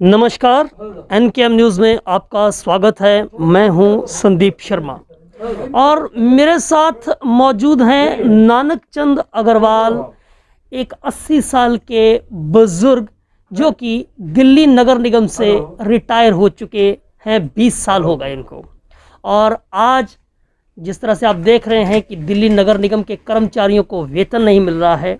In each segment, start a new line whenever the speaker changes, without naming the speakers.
नमस्कार, एनकेएम न्यूज़ में आपका स्वागत है। मैं हूं संदीप शर्मा और मेरे साथ मौजूद हैं नानक चंद अग्रवाल, एक 80 साल के बुज़ुर्ग जो कि दिल्ली नगर निगम से रिटायर हो चुके हैं। 20 साल हो गए इनको। और आज जिस तरह से आप देख रहे हैं कि दिल्ली नगर निगम के कर्मचारियों को वेतन नहीं मिल रहा है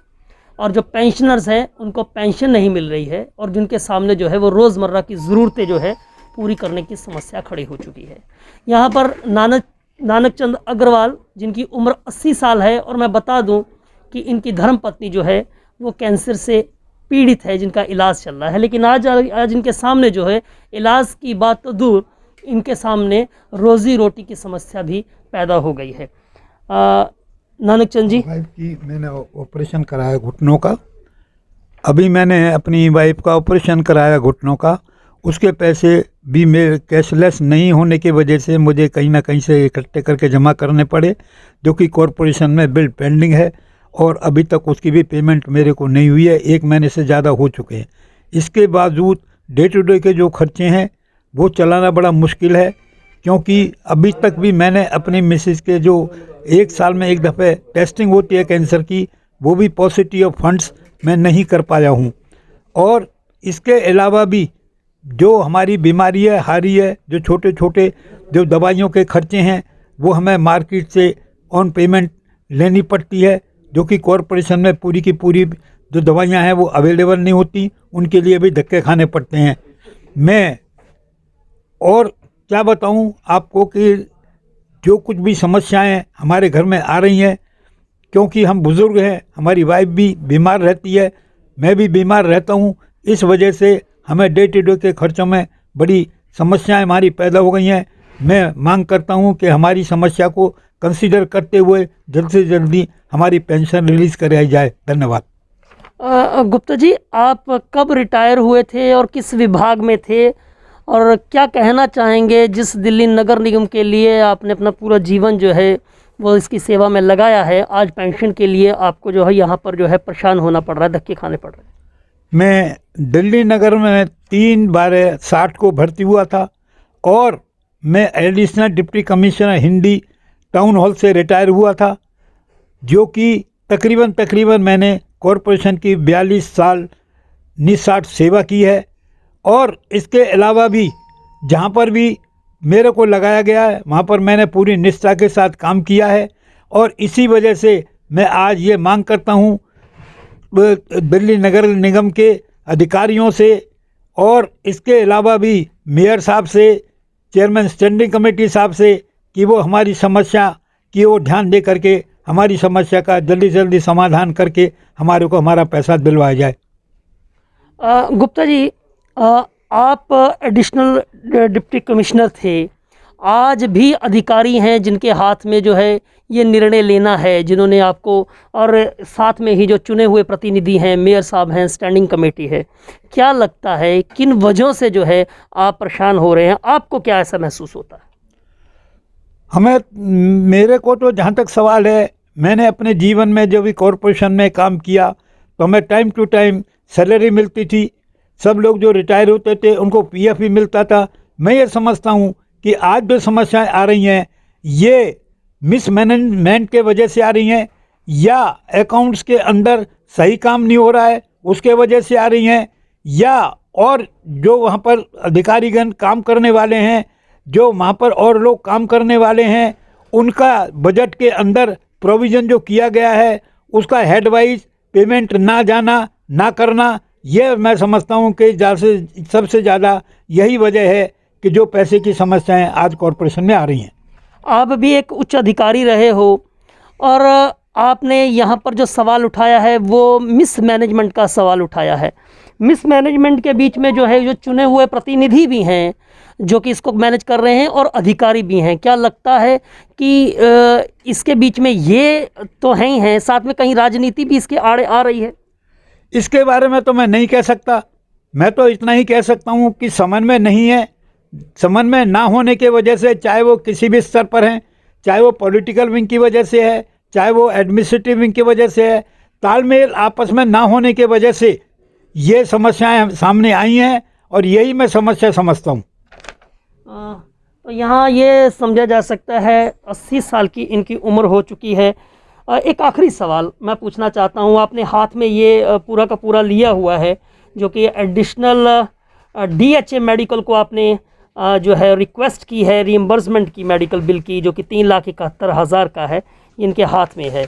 और जो पेंशनर्स हैं उनको पेंशन नहीं मिल रही है और जिनके सामने जो है वो रोज़मर्रा की ज़रूरतें जो है पूरी करने की समस्या खड़ी हो चुकी है। यहाँ पर नानक चंद अग्रवाल जिनकी उम्र 80 साल है और मैं बता दूं कि इनकी धर्मपत्नी जो है वो कैंसर से पीड़ित है, जिनका इलाज चल रहा है। लेकिन आज इनके सामने जो है इलाज की बात तो दूर, इनके सामने रोज़ी रोटी की समस्या भी पैदा हो गई है। नानक चंद जी,
वाइफ की मैंने ऑपरेशन कराया घुटनों का। अभी मैंने अपनी वाइफ का ऑपरेशन कराया घुटनों का। उसके पैसे भी मेरे कैशलेस नहीं होने की वजह से मुझे कहीं ना कहीं से इकट्ठे करके जमा करने पड़े, जो कि कॉरपोरेशन में बिल पेंडिंग है और अभी तक उसकी भी पेमेंट मेरे को नहीं हुई है। 1 महीने से ज़्यादा हो चुके हैं। इसके बावजूद डे टू डे के जो खर्चे हैं वो चलाना बड़ा मुश्किल है, क्योंकि अभी तक भी मैंने अपनी मिसेज के जो 1 साल में 1 दफ़े टेस्टिंग होती है कैंसर की, वो भी पॉजिटिव फंड्स मैं नहीं कर पाया हूँ। और इसके अलावा भी जो हमारी बीमारी है हारी है, जो छोटे छोटे जो दवाइयों के खर्चे हैं वो हमें मार्केट से ऑन पेमेंट लेनी पड़ती है, जो कि कॉरपोरेशन में पूरी की पूरी जो दवाइयाँ हैं वो अवेलेबल नहीं होती, उनके लिए भी धक्के खाने पड़ते हैं। मैं और क्या बताऊं आपको कि जो कुछ भी समस्याएं हमारे घर में आ रही हैं, क्योंकि हम बुज़ुर्ग हैं, हमारी वाइफ भी बीमार रहती है, मैं भी बीमार रहता हूं, इस वजह से हमें डे टू डे के खर्चों में बड़ी समस्याएं हमारी पैदा हो गई हैं। मैं मांग करता हूं कि हमारी समस्या को कंसीडर करते हुए जल्द से जल्दी हमारी पेंशन रिलीज़ कराई जाए। धन्यवाद।
गुप्ता जी, आप कब रिटायर हुए थे और किस विभाग में थे, और क्या कहना चाहेंगे जिस दिल्ली नगर निगम के लिए आपने अपना पूरा जीवन जो है वो इसकी सेवा में लगाया है, आज पेंशन के लिए आपको जो है यहाँ पर जो है परेशान होना पड़ रहा है, धक्के खाने पड़ रहे हैं?
मैं दिल्ली नगर में 3 बार 60 को भर्ती हुआ था और मैं additional deputy commissioner Hindi town hall से रिटायर हुआ था, जो कि तकरीबन मैंने कॉरपोरेशन की 42 साल निस्वार्थ सेवा की है। और इसके अलावा भी जहाँ पर भी मेरे को लगाया गया है वहाँ पर मैंने पूरी निष्ठा के साथ काम किया है। और इसी वजह से मैं आज ये मांग करता हूँ दिल्ली नगर निगम के अधिकारियों से और इसके अलावा भी मेयर साहब से, चेयरमैन स्टैंडिंग कमेटी साहब से, कि वो हमारी समस्या की ओर ध्यान दे करके हमारी समस्या का जल्दी समाधान करके हमारे को हमारा पैसा दिलवाया जाए।
गुप्ता जी, आप एडिशनल डिप्टी कमिश्नर थे, आज भी अधिकारी हैं जिनके हाथ में जो है ये निर्णय लेना है, जिन्होंने आपको, और साथ में ही जो चुने हुए प्रतिनिधि हैं, मेयर साहब हैं, स्टैंडिंग कमेटी है। क्या लगता है किन वजहों से जो है आप परेशान हो रहे हैं? आपको क्या ऐसा महसूस होता है?
मेरे को तो जहाँ तक सवाल है, मैंने अपने जीवन में जो भी कॉरपोरेशन में काम किया तो हमें टाइम टू टाइम सैलरी मिलती थी। सब लोग जो रिटायर होते थे उनको पीएफ भी मिलता था। मैं ये समझता हूँ कि आज जो समस्याएं आ रही हैं ये मिसमैनेजमेंट के वजह से आ रही हैं, या अकाउंट्स के अंदर सही काम नहीं हो रहा है उसके वजह से आ रही हैं, या और जो वहाँ पर अधिकारीगण काम करने वाले हैं, जो वहाँ पर और लोग काम करने वाले हैं, उनका बजट के अंदर प्रोविज़न जो किया गया है उसका हेड वाइज पेमेंट ना जाना ना करना, ये मैं समझता हूँ कि सबसे ज़्यादा यही वजह है कि जो पैसे की समस्याएं आज कॉरपोरेशन में आ रही हैं।
आप भी एक उच्च अधिकारी रहे हो और आपने यहाँ पर जो सवाल उठाया है वो मिसमैनेजमेंट का सवाल उठाया है। मिसमैनेजमेंट के बीच में जो है जो चुने हुए प्रतिनिधि भी हैं जो कि इसको मैनेज कर रहे हैं और अधिकारी भी हैं। क्या लगता है कि इसके बीच में ये तो हैं ही हैं, साथ में कहीं राजनीति भी इसके आड़े आ रही है?
इसके बारे में तो मैं नहीं कह सकता। मैं तो इतना ही कह सकता हूँ कि समन्वय नहीं है। समन्वय ना होने के वजह से, चाहे वो किसी भी स्तर पर हैं, चाहे वो पॉलिटिकल विंग की वजह से है, चाहे वो एडमिनिस्ट्रेटिव विंग की वजह से है, तालमेल आपस में ना होने के वजह से ये समस्याएं सामने आई हैं और यही मैं समस्या समझता हूँ।
तो यहाँ ये समझा जा सकता है 80 साल की इनकी उम्र हो चुकी है। एक आखिरी सवाल मैं पूछना चाहता हूँ, आपने हाथ में ये पूरा का पूरा लिया हुआ है जो कि एडिशनल DHA मेडिकल को आपने जो है रिक्वेस्ट की है रीइंबर्समेंट की मेडिकल बिल की, जो कि 3,71,000 का है, इनके हाथ में है।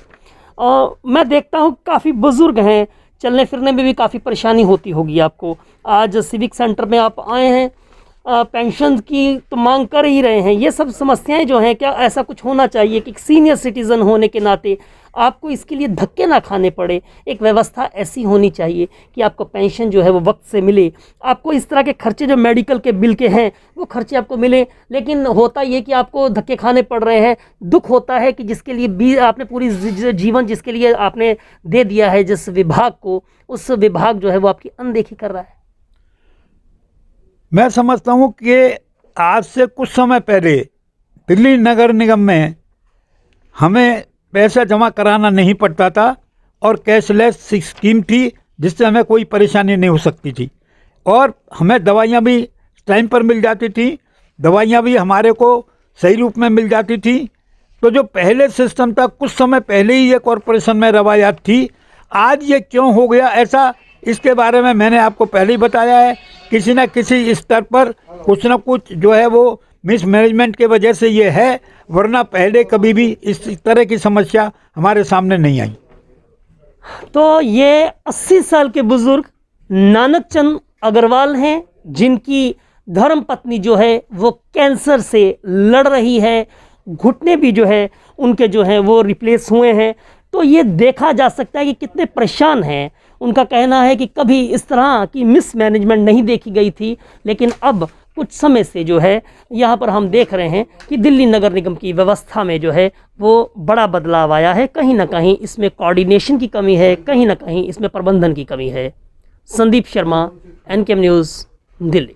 मैं देखता हूँ काफ़ी बुज़ुर्ग हैं, चलने फिरने में भी काफ़ी परेशानी होती होगी आपको। आज सिविक सेंटर में आप आए हैं, पेंशन की तो मांग कर ही रहे हैं। ये सब समस्याएं जो हैं, क्या ऐसा कुछ होना चाहिए कि सीनियर सिटीज़न होने के नाते आपको इसके लिए धक्के ना खाने पड़े? एक व्यवस्था ऐसी होनी चाहिए कि आपको पेंशन जो है वो वक्त से मिले, आपको इस तरह के खर्चे जो मेडिकल के बिल के हैं वो खर्चे आपको मिले। लेकिन होता ये कि आपको धक्के खाने पड़ रहे हैं। दुख होता है कि जिसके लिए भी आपने पूरी जीवन जिसके लिए आपने दे दिया है जिस विभाग को, उस विभाग जो है वो आपकी अनदेखी कर रहा है।
मैं समझता हूँ कि आज से कुछ समय पहले दिल्ली नगर निगम में हमें पैसा जमा कराना नहीं पड़ता था और कैशलेस स्कीम थी, जिससे हमें कोई परेशानी नहीं हो सकती थी और हमें दवाइयाँ भी टाइम पर मिल जाती थी, दवाइयाँ भी हमारे को सही रूप में मिल जाती थी। तो जो पहले सिस्टम था, कुछ समय पहले ही ये कॉरपोरेशन में रवायात थी। आज ये क्यों हो गया ऐसा, इसके बारे में मैंने आपको पहले ही बताया है। किसी न किसी स्तर पर कुछ न कुछ जो है वो मिसमैनेजमेंट के वजह से ये है, वरना पहले कभी भी इस तरह की समस्या हमारे सामने नहीं आई।
तो ये 80 साल के बुजुर्ग नानक चंद अग्रवाल हैं, जिनकी धर्म पत्नी जो है वो कैंसर से लड़ रही है, घुटने भी जो है उनके जो हैं वो रिप्लेस हुए हैं। तो ये देखा जा सकता है कि कितने परेशान हैं। उनका कहना है कि कभी इस तरह की मिसमैनेजमेंट नहीं देखी गई थी, लेकिन अब कुछ समय से जो है यहाँ पर हम देख रहे हैं कि दिल्ली नगर निगम की व्यवस्था में जो है वो बड़ा बदलाव आया है। कहीं ना कहीं इसमें कोऑर्डिनेशन की कमी है, कहीं ना कहीं इसमें प्रबंधन की कमी है। Sandeep Sharma, NKM news, Delhi.